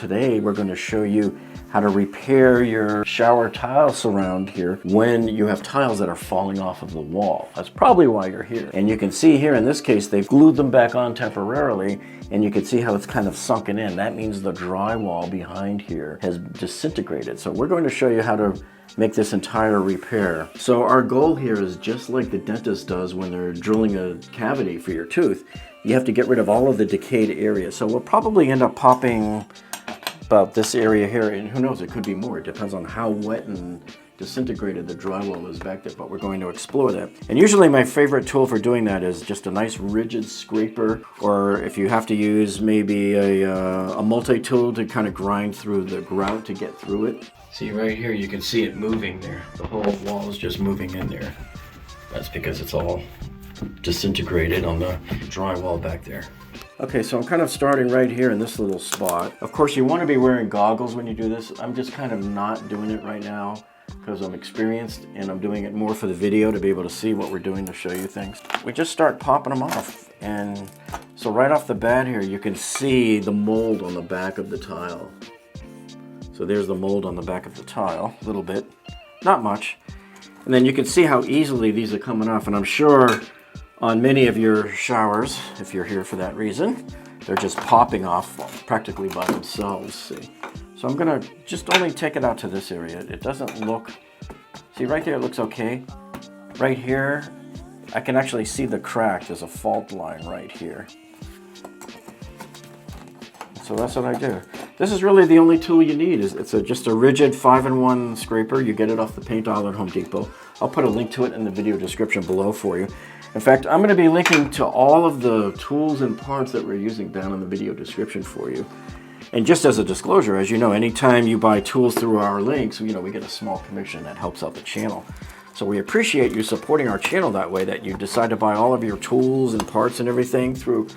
today we're going to show you how to repair your shower tile surround here when you have tiles that are falling off of the wall. That's probably why you're here. And you can see here in this case, they've glued them back on temporarily, and you can see how it's kind of sunken in. That means the drywall behind here has disintegrated. So we're going to show you how to make this entire repair. So our goal here is just like the dentist does when they're drilling a cavity for your tooth. You have to get rid of all of the decayed areas. So we'll probably end up popping about this area here, and who knows, it could be more. It depends on how wet and disintegrated the drywall is back there, but we're going to explore that. And usually my favorite tool for doing that is just a nice rigid scraper, or if you have to use maybe a multi-tool to kind of grind through the grout to get through it. See right here, you can see it moving there. The whole wall is just moving in there. That's because it's all disintegrated on the drywall back there. Okay, so I'm kind of starting right here in this little spot. Of course, you want to be wearing goggles when you do this. I'm just kind of not doing it right now because I'm experienced and I'm doing it more for the video to be able to see what we're doing to show you things. We just start popping them off. And so right off the bat here, you can see the mold on the back of the tile. So there's the mold on the back of the tile, a little bit, not much. And then you can see how easily these are coming off, and I'm sure on many of your showers, if you're here for that reason, they're just popping off practically by themselves, see. So I'm gonna just only take it out to this area. It doesn't look, see right there it looks okay. Right here, I can actually see the crack. There's a fault line right here. So that's what I do. This is really the only tool you need. It's just a rigid 5-in-1 scraper. You get it off the paint aisle at Home Depot. I'll put a link to it in the video description below for you. In fact, I'm going to be linking to all of the tools and parts that we're using down in the video description for you. And just as a disclosure, as you know, anytime you buy tools through our links, we get a small commission that helps out the channel. So we appreciate you supporting our channel that way, that you decide to buy all of your tools and parts and everything through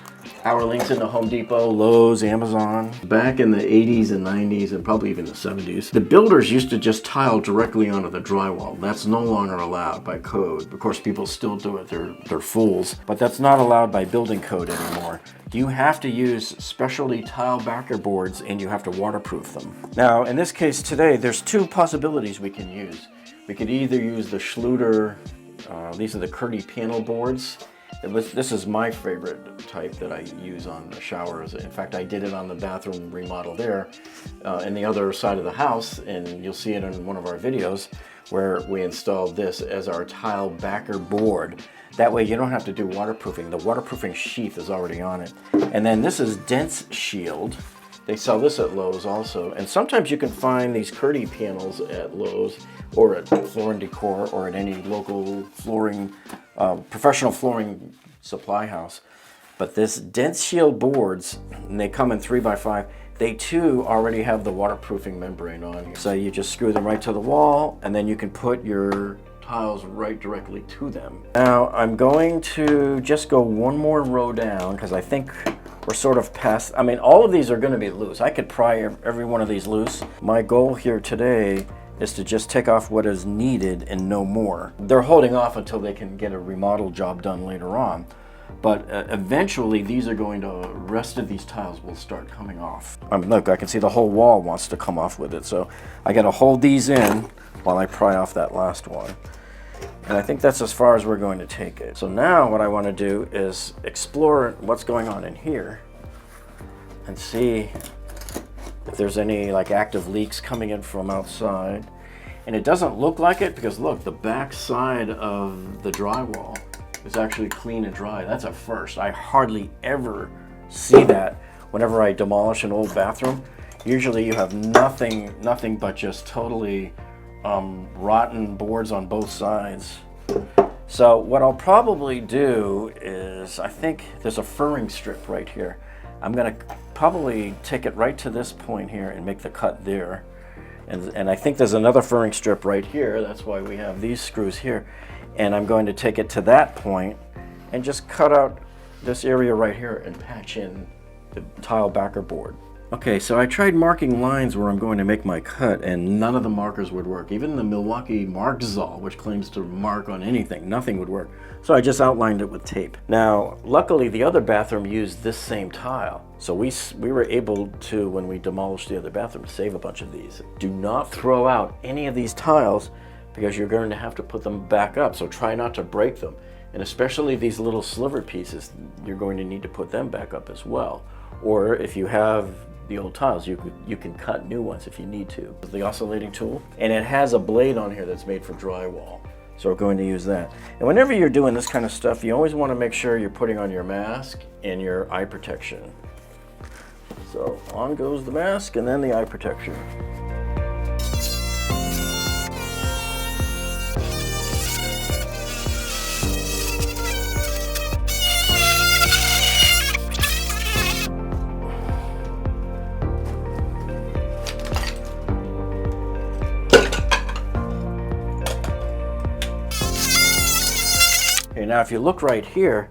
our links in the Home Depot, Lowe's, Amazon. Back in the 80s and 90s and probably even the 70s, the builders used to just tile directly onto the drywall. That's no longer allowed by code. Of course, people still do it, they're fools, but that's not allowed by building code anymore. You have to use specialty tile backer boards and you have to waterproof them. Now, in this case today, there's two possibilities we can use. We could either use the Schluter, these are the Curdy panel boards. This is my favorite type that I use on the showers. In fact, I did it on the bathroom remodel there in the other side of the house, and you'll see it in one of our videos where we installed this as our tile backer board. That way you don't have to do waterproofing. The waterproofing sheath is already on it. And then this is Dents Shield. They sell this at Lowe's also, and sometimes you can find these Curdy panels at Lowe's or at Floor & Decor or at any local flooring, professional flooring supply house. But this Dents Shield boards, and they come in 3x5, they too already have the waterproofing membrane on here. So you just screw them right to the wall, and then you can put your tiles right directly to them. Now I'm going to just go one more row down because I think we're sort of past, I mean, all of these are going to be loose. I could pry every one of these loose. My goal here today is to just take off what is needed and no more. They're holding off until they can get a remodel job done later on. But eventually these are going to, the rest of these tiles will start coming off. I mean, look, I can see the whole wall wants to come off with it. So I got to hold these in while I pry off that last one. And I think that's as far as we're going to take it. So now what I want to do is explore what's going on in here and see if there's any like active leaks coming in from outside. And it doesn't look like it because look, the back side of the drywall is actually clean and dry. That's a first. I hardly ever see that whenever I demolish an old bathroom. Usually you have nothing but just totally rotten boards on both sides. So what I'll probably do is, I think there's a furring strip right here. I'm gonna probably take it right to this point here and make the cut there. And I think there's another furring strip right here. That's why we have these screws here. And I'm going to take it to that point and just cut out this area right here and patch in the tile backer board. Okay, so I tried marking lines where I'm going to make my cut, and none of the markers would work. Even the Milwaukee Markzol, which claims to mark on anything, nothing would work. So I just outlined it with tape. Now, luckily the other bathroom used this same tile. So we were able to, when we demolished the other bathroom, save a bunch of these. Do not throw out any of these tiles because you're going to have to put them back up. So try not to break them. And especially these little sliver pieces, you're going to need to put them back up as well. Or if you have the old tiles, you can cut new ones if you need to. The oscillating tool, and it has a blade on here that's made for drywall. So we're going to use that. And whenever you're doing this kind of stuff, you always want to make sure you're putting on your mask and your eye protection. So on goes the mask and then the eye protection. Okay, now if you look right here,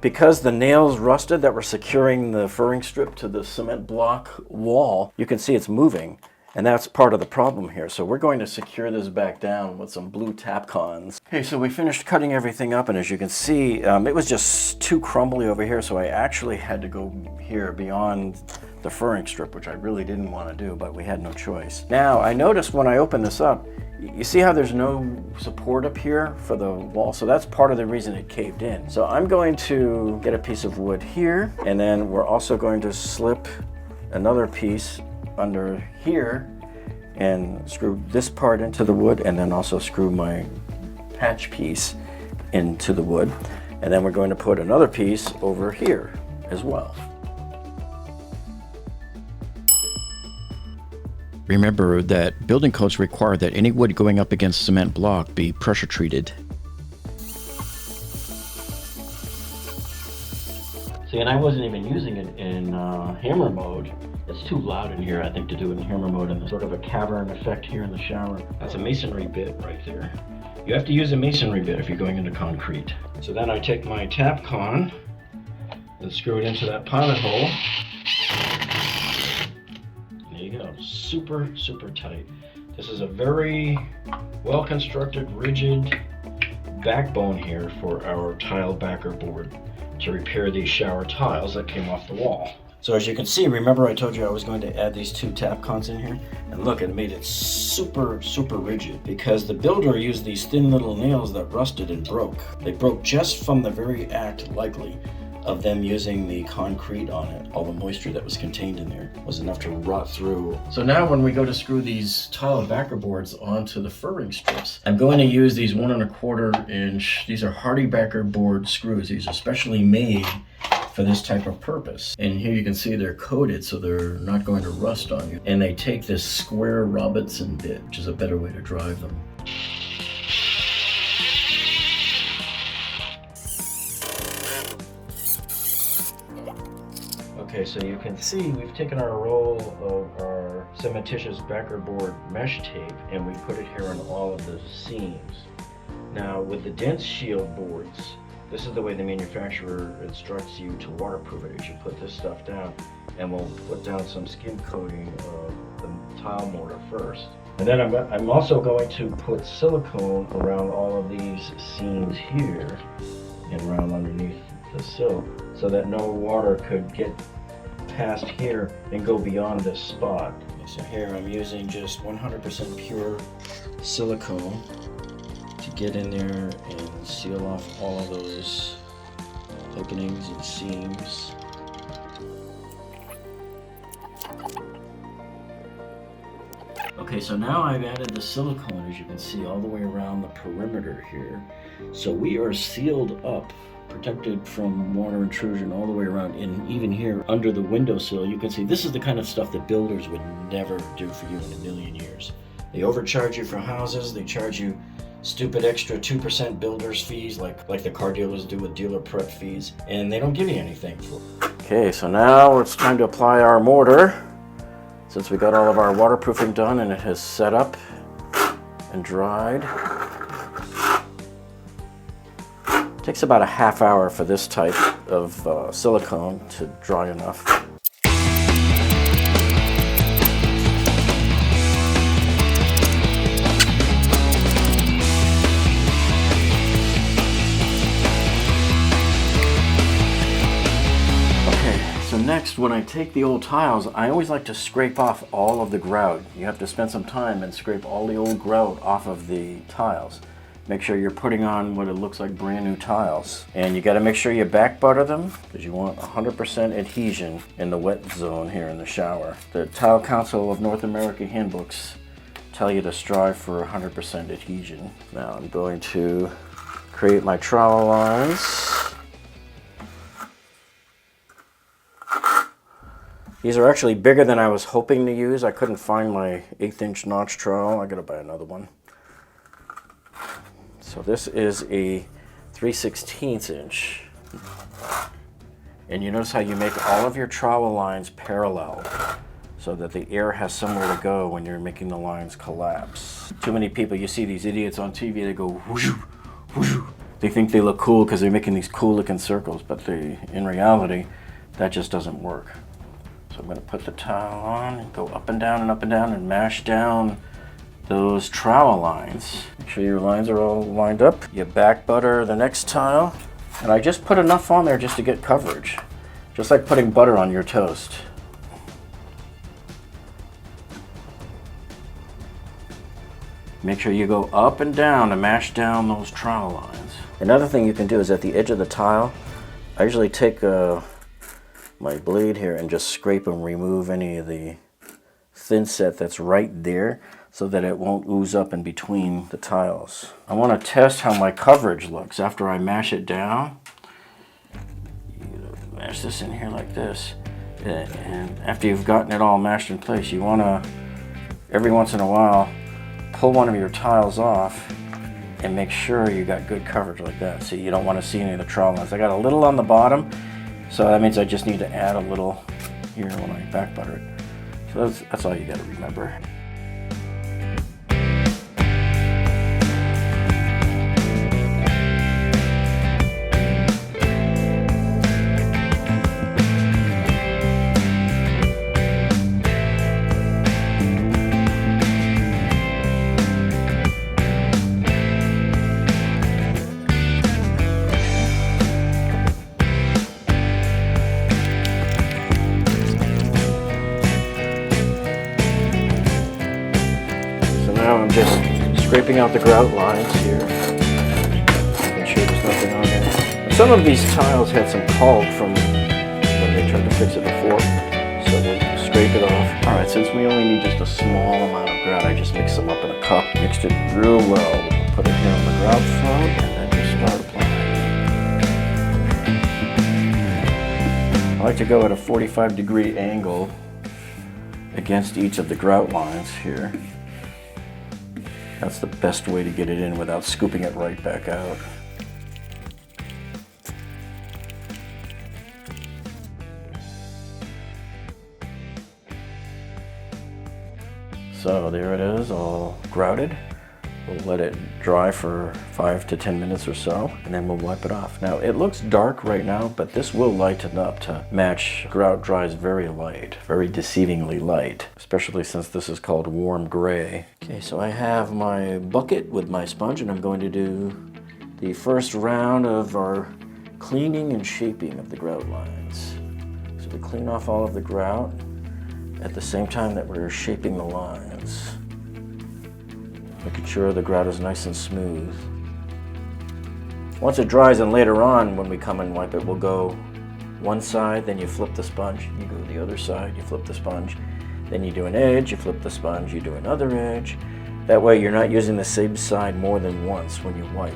because the nails rusted that were securing the furring strip to the cement block wall, you can see it's moving, and that's part of the problem here. So we're going to secure this back down with some blue Tapcons. Okay, so we finished cutting everything up, and as you can see, it was just too crumbly over here, so I actually had to go here beyond the furring strip, which I really didn't want to do, but we had no choice. Now, I noticed when I opened this up, you see how there's no support up here for the wall? So that's part of the reason it caved in. So I'm going to get a piece of wood here, and then we're also going to slip another piece under here and screw this part into the wood, and then also screw my patch piece into the wood. And then we're going to put another piece over here as well. Remember that building codes require that any wood going up against cement block be pressure treated. See, and I wasn't even using it in hammer mode. It's too loud in here, I think, to do it in hammer mode, and there's sort of a cavern effect here in the shower. That's a masonry bit right there. You have to use a masonry bit if you're going into concrete. So then I take my Tapcon and screw it into that pilot hole. Super, super tight. This is a very well-constructed, rigid backbone here for our tile backer board to repair these shower tiles that came off the wall. So as you can see, remember I told you I was going to add these two Tapcons in here? And look, it made it super, super rigid because the builder used these thin little nails that rusted and broke. They broke just from the very act, likely, of them using the concrete on it. All the moisture that was contained in there was enough to rot through. So now when we go to screw these tile backer boards onto the furring strips, I'm going to use these 1 1/4 inch, these are Hardy backer board screws. These are specially made for this type of purpose. And here you can see they're coated so they're not going to rust on you. And they take this square Robertson bit, which is a better way to drive them. Okay, so you can see we've taken our roll of our cementitious backer board mesh tape and we put it here on all of the seams. Now with the dense shield boards, this is the way the manufacturer instructs you to waterproof it. You put this stuff down and we'll put down some skim coating of the tile mortar first. And then I'm also going to put silicone around all of these seams here and around underneath the sill so that no water could get past here and go beyond this spot. So here I'm using just 100% pure silicone to get in there and seal off all of those openings and seams. Okay, so now I've added the silicone, as you can see, all the way around the perimeter here. So we are sealed up, protected from water intrusion all the way around, and even here under the windowsill you can see this is the kind of stuff that builders would never do for you in a million years. They overcharge you for houses, they charge you stupid extra 2% builder's fees like the car dealers do with dealer prep fees, and they don't give you anything for it. Okay, so now it's time to apply our mortar. Since we got all of our waterproofing done and it has set up and dried. It takes about a half hour for this type of silicone to dry enough. when I take the old tiles, I always like to scrape off all of the grout. You have to spend some time and scrape all the old grout off of the tiles. Make sure you're putting on what it looks like brand new tiles. And you got to make sure you back butter them because you want 100% adhesion in the wet zone here in the shower. The Tile Council of North America handbooks tell you to strive for 100% adhesion. Now I'm going to create my trowel lines. These are actually bigger than I was hoping to use. I couldn't find my 1/8" notch trowel. I gotta buy another one. So this is a 3/16 inch. And you notice how you make all of your trowel lines parallel so that the air has somewhere to go when you're making the lines collapse. Too many people, you see these idiots on TV, they go whoosh, whoosh. They think they look cool because they're making these cool looking circles, but in reality, that just doesn't work. So I'm going to put the tile on and go up and down and mash down those trowel lines. Make sure your lines are all lined up. You back butter the next tile. And I just put enough on there just to get coverage. Just like putting butter on your toast. Make sure you go up and down to mash down those trowel lines. Another thing you can do is at the edge of the tile, I usually take my blade here and just scrape and remove any of the thin set that's right there so that it won't ooze up in between the tiles. I want to test how my coverage looks after I mash it down. You mash this in here like this, and after you've gotten it all mashed in place, you want to every once in a while pull one of your tiles off and make sure you got good coverage like that. See, you don't want to see any of the trowel lines. I got a little on the bottom, so that means I just need to add a little here when I back butter it. So that's all you got to remember. Now I'm just scraping out the grout lines here, making sure there's nothing on there. Some of these tiles had some caulk from when they tried to fix it before, so we'll scrape it off. Alright, since we only need just a small amount of grout, I just mixed them up in a cup, mixed it real well. We'll put it here on the grout front, and then just start applying. I like to go at a 45-degree angle against each of the grout lines here. That's the best way to get it in without scooping it right back out. So there it is, all grouted. We'll let it dry for 5 to 10 minutes or so, and then we'll wipe it off. Now, it looks dark right now, but this will lighten up to match. Grout dries very light, very deceivingly light, especially since this is called warm gray. Okay, so I have my bucket with my sponge, and I'm going to do the first round of our cleaning and shaping of the grout lines. So we clean off all of the grout at the same time that we're shaping the lines, making sure the grout is nice and smooth. Once it dries, and later on when we come and wipe it, we'll go one side, then you flip the sponge, you go the other side, you flip the sponge, then you do an edge, you flip the sponge, you do another edge. That way you're not using the same side more than once when you wipe.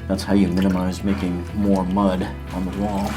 That's how you minimize making more mud on the wall.